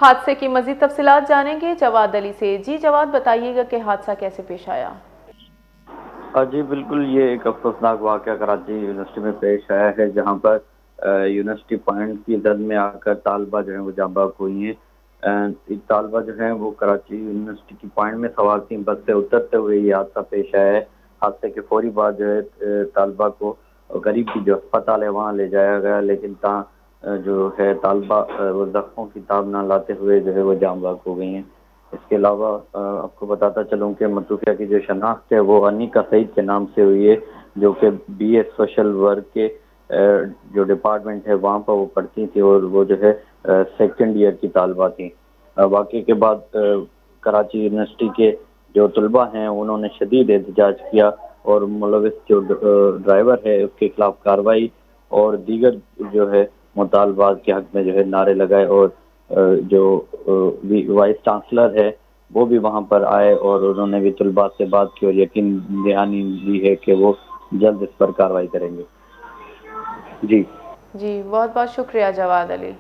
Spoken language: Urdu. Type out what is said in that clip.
حادثے کی مزید تفصیلات جانیں گے جواد علی سے۔ جی جواد، بتائیے گا کہ حادثہ کیسے پیش آیا؟ جی بالکل، یہ ایک افسوسناک واقعہ کراچی یونیورسٹی میں پیش آیا ہے، جہاں پر یونیورسٹی پوائنٹ کی زد میں آ کر طالبہ جو ہیں وہ جاں بحق ہوئی ہیں۔ طالبہ جو ہیں وہ کراچی یونیورسٹی کی پوائنٹ میں سوار تھیں، بس سے اترتے ہوئے یہ حادثہ پیش آیا ہے۔ حادثے کے فوری بعد جو ہے طالبہ کو قریب کی جو اسپتال ہے وہاں لے جایا گیا، لیکن جو ہے طالبہ وہ زخموں کی تاب نہ لاتے ہوئے جو ہے وہ جاں بحق ہو گئی ہیں۔ اس کے علاوہ آپ کو بتاتا چلوں کہ متوفیہ کی جو شناخت ہے وہ انیکا سعید کے نام سے ہوئی ہے، جو کہ بی اے سوشل ورک کے جو ڈپارٹمنٹ ہے وہاں پر وہ پڑھتی تھی، اور وہ جو ہے سیکنڈ ایئر کی طالبہ تھیں۔ واقعے کے بعد کراچی یونیورسٹی کے جو طلبہ ہیں انہوں نے شدید احتجاج کیا، اور ملوث جو ڈرائیور ہے اس کے خلاف کارروائی اور دیگر جو ہے مطالبات کے حق میں جو ہے نعرے لگائے، اور جو وائس چانسلر ہے وہ بھی وہاں پر آئے اور انہوں نے بھی طلباء سے بات کی اور یقین دہانی دی ہے کہ وہ جلد اس پر کارروائی کریں گے۔ جی جی، بہت بہت شکریہ جواد علی۔